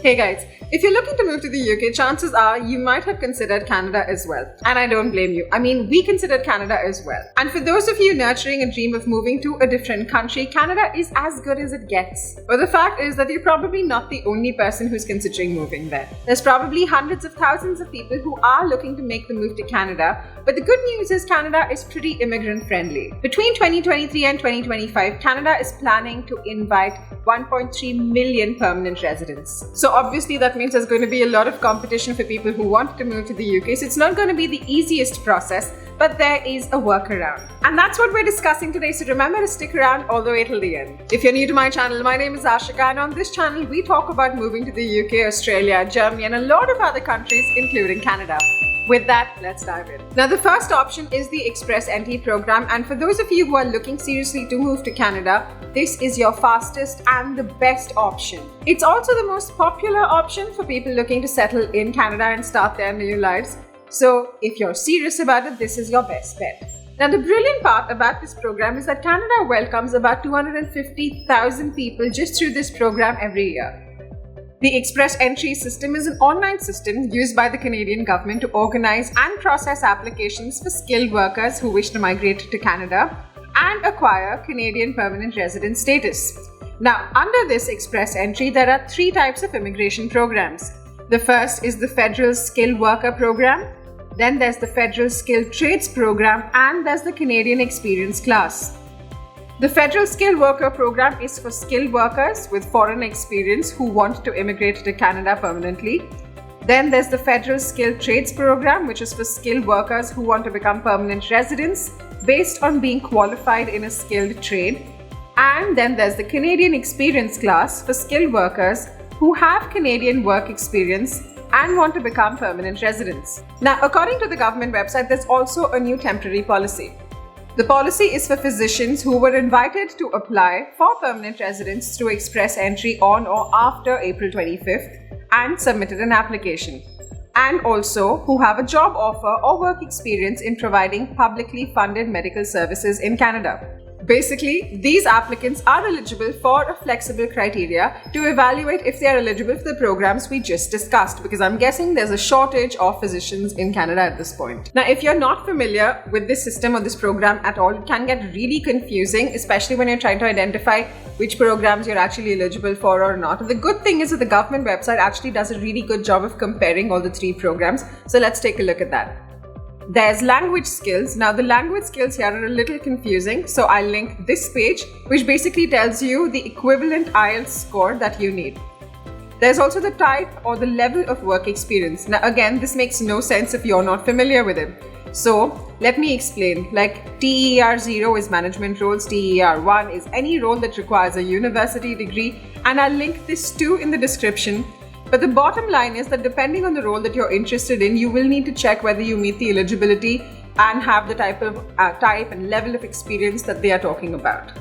Hey guys, if you're looking to move to the UK, chances are you might have considered Canada as well. And I don't blame you. I mean, we considered Canada as well. And for those of you nurturing a dream of moving to a different country, Canada is as good as it gets. But the fact is that you're probably not the only person who's considering moving there. There's probably hundreds of thousands of people who are looking to make the move to Canada. But the good news is Canada is pretty immigrant friendly. Between 2023 and 2025, Canada is planning to invite 1.3 million permanent residents. So obviously that means there's going to be a lot of competition for people who want to move to the UK. So it's not going to be the easiest process, but there is a workaround. And that's what we're discussing today. So remember to stick around all the way till the end. If you're new to my channel, my name is Ashika, and on this channel we talk about moving to the UK, Australia, Germany and a lot of other countries including Canada. With that, let's dive in. Now, the first option is the Express Entry program, and for those of you who are looking seriously to move to Canada, this is your fastest and the best option. It's also the most popular option for people looking to settle in Canada and start their new lives. So, if you're serious about it, this is your best bet. Now, the brilliant part about this program is that Canada welcomes about 250,000 people just through this program every year. The Express Entry system is an online system used by the Canadian government to organize and process applications for skilled workers who wish to migrate to Canada and acquire Canadian permanent resident status. Now, under this Express Entry, there are three types of immigration programs. The first is the Federal Skilled Worker Program, then there's the Federal Skilled Trades Program, and there's the Canadian Experience Class. The Federal Skilled Worker Program is for skilled workers with foreign experience who want to immigrate to Canada permanently. Then there's the Federal Skilled Trades Program, which is for skilled workers who want to become permanent residents based on being qualified in a skilled trade. And then there's the Canadian Experience Class for skilled workers who have Canadian work experience and want to become permanent residents. Now, according to the government website, there's also a new temporary policy. The policy is for physicians who were invited to apply for permanent residence through Express Entry on or after April 25th and submitted an application, and also who have a job offer or work experience in providing publicly funded medical services in Canada. Basically, these applicants are eligible for a flexible criteria to evaluate if they are eligible for the programs we just discussed, because I'm guessing there's a shortage of physicians in Canada at this point. Now, if you're not familiar with this system or this program at all, it can get really confusing, especially when you're trying to identify which programs you're actually eligible for or not. The good thing is that the government website actually does a really good job of comparing all the three programs. So let's take a look at that. There's language skills. Now, the language skills here are a little confusing, so I'll link this page, which basically tells you the equivalent IELTS score that you need. There's also the type or the level of work experience. Now, again, this makes no sense if you're not familiar with it. So, let me explain. Like, TER 0 is management roles, TER 1 is any role that requires a university degree, and I'll link this too in the description. But the bottom line is that depending on the role that you're interested in, you will need to check whether you meet the eligibility and have the type and level of experience that they are talking about.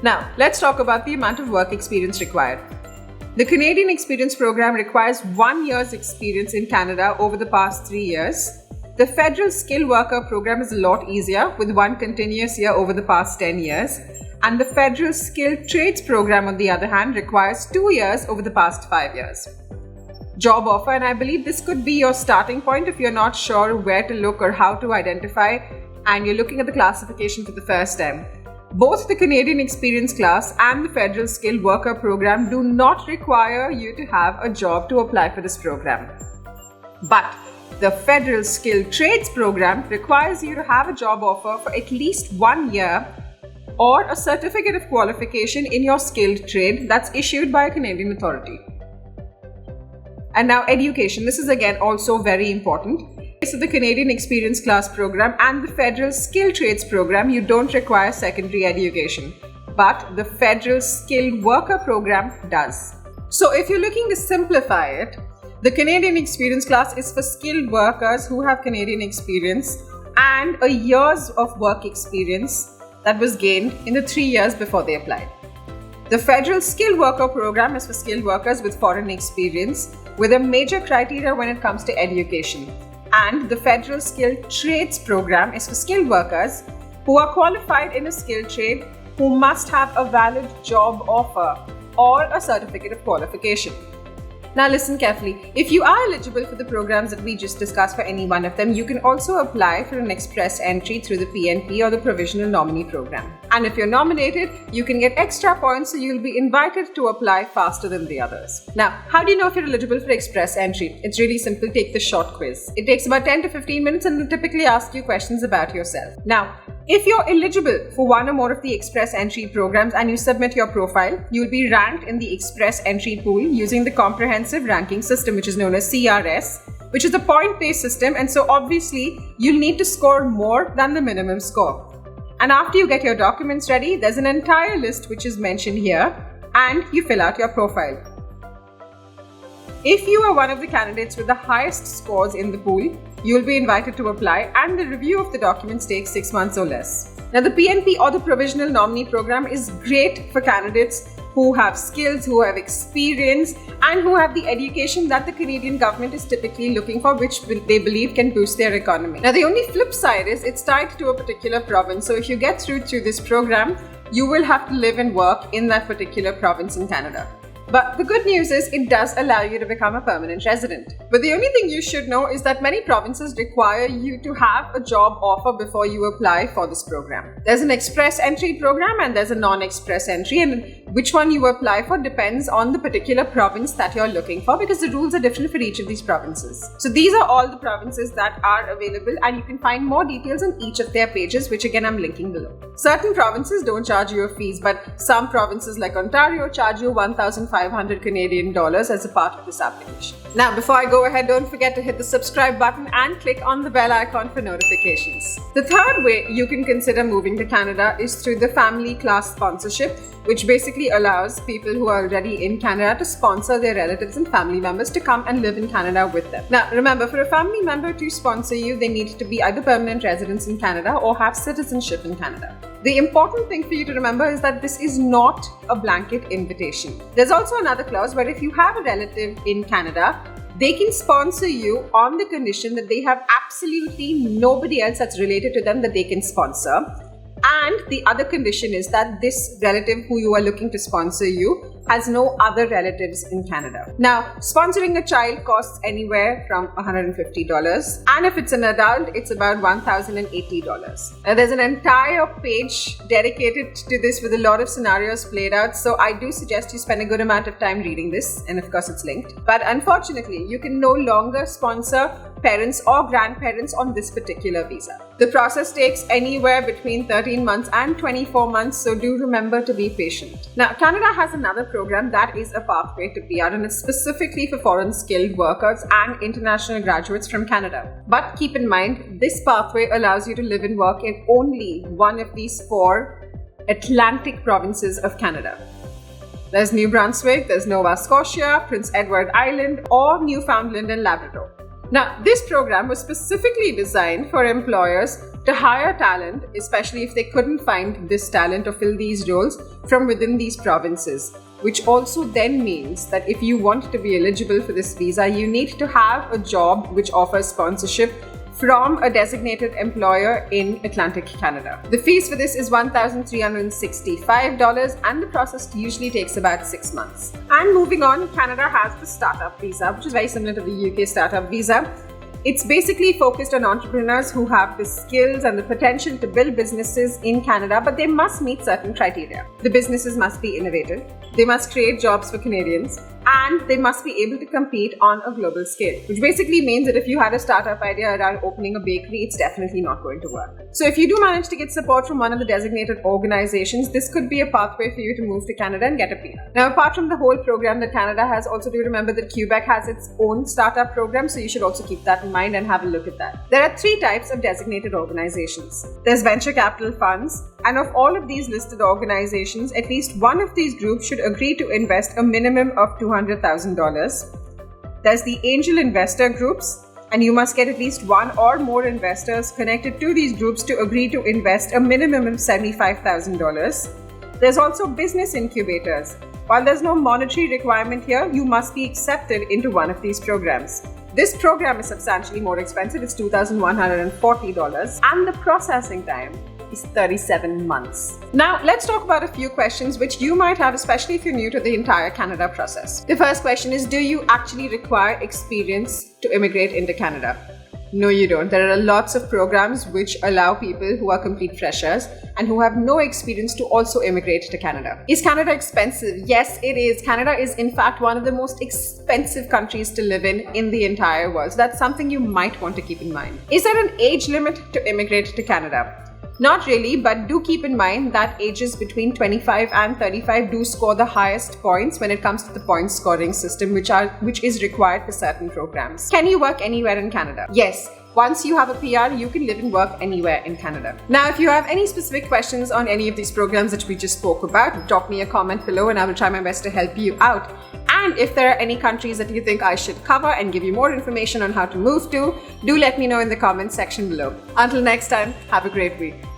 Now, let's talk about the amount of work experience required. The Canadian Experience Program requires 1 year's experience in Canada over the past 3 years. The Federal Skilled Worker Program is a lot easier with 1 continuous year over the past 10 years. And the Federal Skilled Trades Program, on the other hand, requires 2 years over the past 5 years. Job offer, and I believe this could be your starting point if you're not sure where to look or how to identify and you're looking at the classification for the first time. Both the Canadian Experience Class and the Federal Skilled Worker Program do not require you to have a job to apply for this program. But the Federal Skilled Trades Program requires you to have a job offer for at least 1 year or a certificate of qualification in your skilled trade that's issued by a Canadian authority. And now, education. This is again also very important. So the Canadian Experience Class program and the Federal Skilled Trades program, you don't require secondary education, but the Federal Skilled Worker program does. So if you're looking to simplify it, the Canadian Experience Class is for skilled workers who have Canadian experience and a year's of work experience that was gained in the 3 years before they applied. The Federal Skilled Worker Program is for skilled workers with foreign experience with a major criteria when it comes to education. And the Federal Skilled Trades Program is for skilled workers who are qualified in a skilled trade who must have a valid job offer or a certificate of qualification. Now listen carefully. If you are eligible for the programs that we just discussed for any one of them, you can also apply for an express entry through the PNP or the Provincial Nominee Program. And if you're nominated, you can get extra points, so you'll be invited to apply faster than the others. Now, how do you know if you're eligible for express entry? It's really simple. Take the short quiz. It takes about 10 to 15 minutes and will typically ask you questions about yourself. Now, if you're eligible for one or more of the express entry programs and you submit your profile, you'll be ranked in the express entry pool using the comprehensive ranking system, which is known as CRS, which is a point-based system, and so obviously you'll need to score more than the minimum score. And after you get your documents ready, there's an entire list which is mentioned here, and you fill out your profile. If you are one of the candidates with the highest scores in the pool, you will be invited to apply, and the review of the documents takes 6 months or less. Now, the PNP or the Provisional Nominee Program is great for candidates who have skills, who have experience, and who have the education that the Canadian government is typically looking for, which they believe can boost their economy. Now, the only flip side is it's tied to a particular province. So if you get through to this program, you will have to live and work in that particular province in Canada. But the good news is it does allow you to become a permanent resident. But the only thing you should know is that many provinces require you to have a job offer before you apply for this program. There's an express entry program and there's a non-express entry, and which one you apply for depends on the particular province that you're looking for, because the rules are different for each of these provinces. So these are all the provinces that are available, and you can find more details on each of their pages, which again I'm linking below. Certain provinces don't charge you a fees, but some provinces like Ontario charge you 1,500 Canadian dollars as a part of this application. Now, before I go ahead, don't forget to hit the subscribe button and click on the bell icon for notifications. The third way you can consider moving to Canada is through the family class sponsorship, which basically allows people who are already in Canada to sponsor their relatives and family members to come and live in Canada with them. Now, remember, for a family member to sponsor you, they need to be either permanent residents in Canada or have citizenship in Canada. The important thing for you to remember is that this is not a blanket invitation. There's also another clause where if you have a relative in Canada, they can sponsor you on the condition that they have absolutely nobody else that's related to them that they can sponsor. And the other condition is that this relative who you are looking to sponsor you has no other relatives in Canada. Now, sponsoring a child costs anywhere from $150, and if it's an adult, it's about $1,080. Now, there's an entire page dedicated to this with a lot of scenarios played out, so I do suggest you spend a good amount of time reading this, and of course it's linked. But unfortunately, you can no longer sponsor parents or grandparents on this particular visa. The process takes anywhere between 13 months and 24 months, so do remember to be patient. Now, Canada has another program that is a pathway to PR, and it's specifically for foreign skilled workers and international graduates from Canada. But keep in mind, this pathway allows you to live and work in only one of these 4 Atlantic provinces of Canada. There's New Brunswick, there's Nova Scotia, Prince Edward Island, or Newfoundland and Labrador. Now, this program was specifically designed for employers to hire talent, especially if they couldn't find this talent or fill these roles from within these provinces, which also then means that if you want to be eligible for this visa, you need to have a job which offers sponsorship from a designated employer in Atlantic Canada. The fees for this is $1,365, and the process usually takes about 6 months. And moving on, Canada has the startup visa, which is very similar to the UK startup visa. It's basically focused on entrepreneurs who have the skills and the potential to build businesses in Canada, but they must meet certain criteria. The businesses must be innovative, they must create jobs for Canadians, and they must be able to compete on a global scale, which basically means that if you had a startup idea around opening a bakery, it's definitely not going to work. So if you do manage to get support from one of the designated organizations, this could be a pathway for you to move to Canada and get a PR. Now, apart from the whole program that Canada has, also do remember that Quebec has its own startup program, so you should also keep that in mind and have a look at that. There are 3 types of designated organizations. There's venture capital funds, and of all of these listed organizations, at least one of these groups should agree to invest a minimum of $200,000. There's the angel investor groups, and you must get at least 1 or more investors connected to these groups to agree to invest a minimum of $75,000. There's also business incubators. While there's no monetary requirement here, you must be accepted into one of these programs. This program is substantially more expensive. It's $2,140, and the processing time is 37 months. Now, let's talk about a few questions which you might have, especially if you're new to the entire Canada process. The first question is, do you actually require experience to immigrate into Canada? No, you don't. There are lots of programs which allow people who are complete freshers and who have no experience to also immigrate to Canada. Is Canada expensive? Yes, it is. Canada is in fact one of the most expensive countries to live in the entire world. So that's something you might want to keep in mind. Is there an age limit to immigrate to Canada? Not really, but do keep in mind that ages between 25 and 35 do score the highest points when it comes to the point scoring system, which is required for certain programs. Can you work anywhere in Canada? Yes. Once you have a PR, you can live and work anywhere in Canada. Now, if you have any specific questions on any of these programs that we just spoke about, drop me a comment below and I will try my best to help you out. And if there are any countries that you think I should cover and give you more information on how to move to, do let me know in the comments section below. Until next time, have a great week.